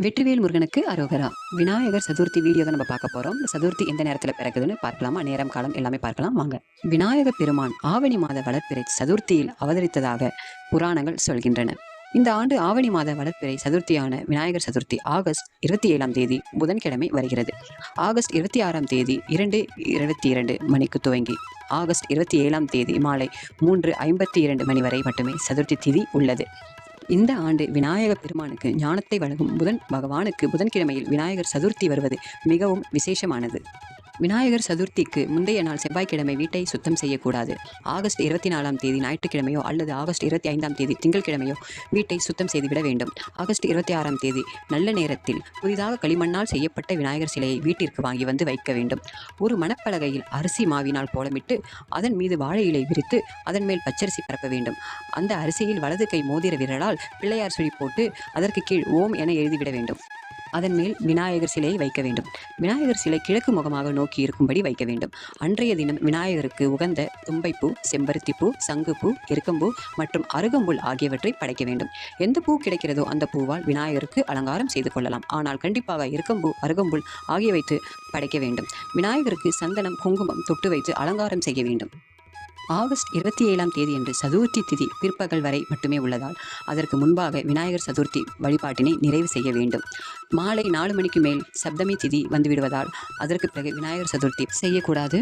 வெற்றிவேல் முருகனுக்கு அரோகரா. விநாயகர் சதுர்த்தி வீடியோ தான் நம்ம பார்க்க போறோம். சதுர்த்தி எந்த நேரத்தில் பிறக்குதுன்னு பார்க்கலாமா? நேரம் காலம் எல்லாமே பார்க்கலாம் வாங்க. விநாயக பெருமான் ஆவணி மாத வளர்ப்பிறை சதுர்த்தியில் அவதரித்ததாக புராணங்கள் சொல்கின்றன. இந்த ஆண்டு ஆவணி மாத வளர்ப்பிறை சதுர்த்தியான விநாயகர் சதுர்த்தி ஆகஸ்ட் 27ஆம் தேதி புதன்கிழமை வருகிறது. ஆகஸ்ட் 26ஆம் தேதி 2:22 மணிக்கு துவங்கி ஆகஸ்ட் 27ஆம் தேதி மாலை 3:52 மணி வரை மட்டுமே சதுர்த்தி திதி உள்ளது. இந்த ஆண்டு விநாயக பெருமானுக்கு ஞானத்தை வழங்கும் புதன் பகவானுக்கு புதன்கிழமையில் விநாயகர் சதுர்த்தி வருவது மிகவும் விசேஷமானது. விநாயகர் சதுர்த்திக்கு முந்தைய நாள் செவ்வாய்க்கிழமை வீட்டை சுத்தம் செய்யக்கூடாது. ஆகஸ்ட் 24ஆம் தேதி ஞாயிற்றுக்கிழமையோ அல்லது ஆகஸ்ட் 25ஆம் தேதி திங்கட்கிழமையோ வீட்டை சுத்தம் செய்துவிட வேண்டும். ஆகஸ்ட் 26ஆம் தேதி நல்ல நேரத்தில் புதிதாக களிமண்ணால் செய்யப்பட்ட விநாயகர் சிலையை வீட்டிற்கு வாங்கி வந்து வைக்க வேண்டும். ஒரு மணப்பலகையில் அரிசி மாவினால் கோலமிட்டு அதன் மீது வாழை இலை விரித்து அதன் மேல் பச்சரிசி பரப்ப வேண்டும். அந்த அரிசியில் வலது கை மோதிர விரலால் பிள்ளையார் சுழி போட்டு அதற்கு கீழ் ஓம் என எழுதிவிட வேண்டும். அதன் மேல் விநாயகர் சிலையை வைக்க வேண்டும். விநாயகர் சிலை கிழக்கு முகமாக நோக்கி இருக்கும்படி வைக்க வேண்டும். அன்றைய தினம் விநாயகருக்கு உகந்த தும்பைப்பூ, செம்பருத்திப்பூ, சங்குப்பூ, எருக்கம்பூ மற்றும் அருகம்புல் ஆகியவற்றை படைக்க வேண்டும். எந்த பூ கிடைக்கிறதோ அந்த பூவால் விநாயகருக்கு அலங்காரம் செய்து கொள்ளலாம். ஆனால் கண்டிப்பாக எருக்கம்பூ, அருகம்புல் ஆகிய வைத்து படைக்க வேண்டும். விநாயகருக்கு சந்தனம், குங்குமம் தொட்டு வைத்து அலங்காரம் செய்ய வேண்டும். ஆகஸ்ட் 27ஆம் தேதி என்று சதுர்த்தி திதி பிற்பகல் வரை மட்டுமே உள்ளதால் அதற்கு முன்பாக விநாயகர் சதுர்த்தி வழிபாட்டினை நிறைவு செய்ய வேண்டும். மாலை 4 மணிக்கு மேல் சப்தமி திதி வந்துவிடுவதால் அதற்கு பிறகு விநாயகர் சதுர்த்தி செய்யக்கூடாது.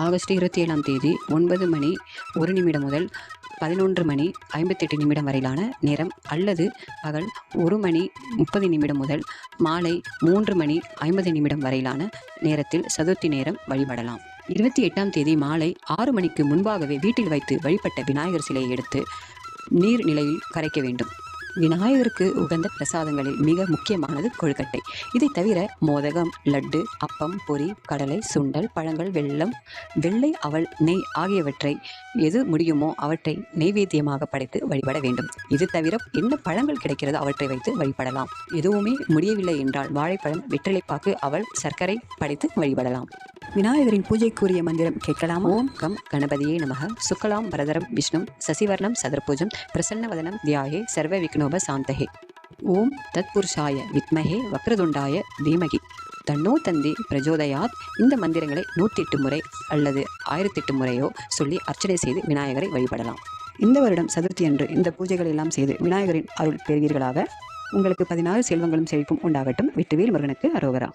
ஆகஸ்ட் 27ஆம் தேதி 9 மணி 1 நிமிடம் முதல் 11 மணி 58 நிமிடம் வரையிலான நேரம் அல்லது பகல் 1 மணி 30 நிமிடம் முதல் மாலை 3 மணி 50 நிமிடம் வரையிலான நேரத்தில் சதுர்த்தி நேரம் வழிபடலாம். 28ஆம் தேதி மாலை 6 மணிக்கு முன்பாகவே வீட்டில் வைத்து வழிபட்ட விநாயகர் சிலையை எடுத்து நீர் நிலையில் கரைக்க வேண்டும். விநாயகருக்கு உகந்த பிரசாதங்களில் மிக முக்கியமானது கொழுக்கட்டை. இதை தவிர மோதகம், லட்டு, அப்பம், பொரி, கடலை, சுண்டல், பழங்கள், வெல்லம், வெள்ளை அவல், நெய் ஆகியவற்றை எது முடியுமோ அவற்றை நெய்வேத்தியமாக படைத்து வழிபட வேண்டும். இது தவிர என்ன பழங்கள் கிடைக்கிறதோ அவற்றை வைத்து வழிபடலாம். எதுவுமே முடியவில்லை என்றால் வாழைப்பழம், வெற்றிலைப்பாக்கு, அவல், சர்க்கரை படைத்து வழிபடலாம். விநாயகரின் பூஜைக்குரிய மந்திரம் கேட்கலாம். ஓம் கம் கணபதியே நமக. சுக்லாம் வரதரம் விஷ்ணு சசிவர்ணம் சதுர்புஜம் பிரசன்னவதனம் தியாயே சர்வ விக்னோப சாந்தகே. ஓம் தத்புருஷாய வித்மஹே வக்ரதுண்டாய தீமகி தன்னோ தந்தி பிரஜோதயாத். இந்த மந்திரங்களை 108 முறை அல்லது 1008 முறையோ சொல்லி அர்ச்சனை செய்து விநாயகரை வழிபடலாம். இந்த வருடம் சதுர்த்தி அன்று இந்த பூஜைகள் எல்லாம் செய்து விநாயகரின் அருள் பெறுவீர்களாக. உங்களுக்கு 16 செல்வங்களும் செழிப்பும் உண்டாகட்டும். வெற்றிவேல் முருகனுக்கு அரோகரா.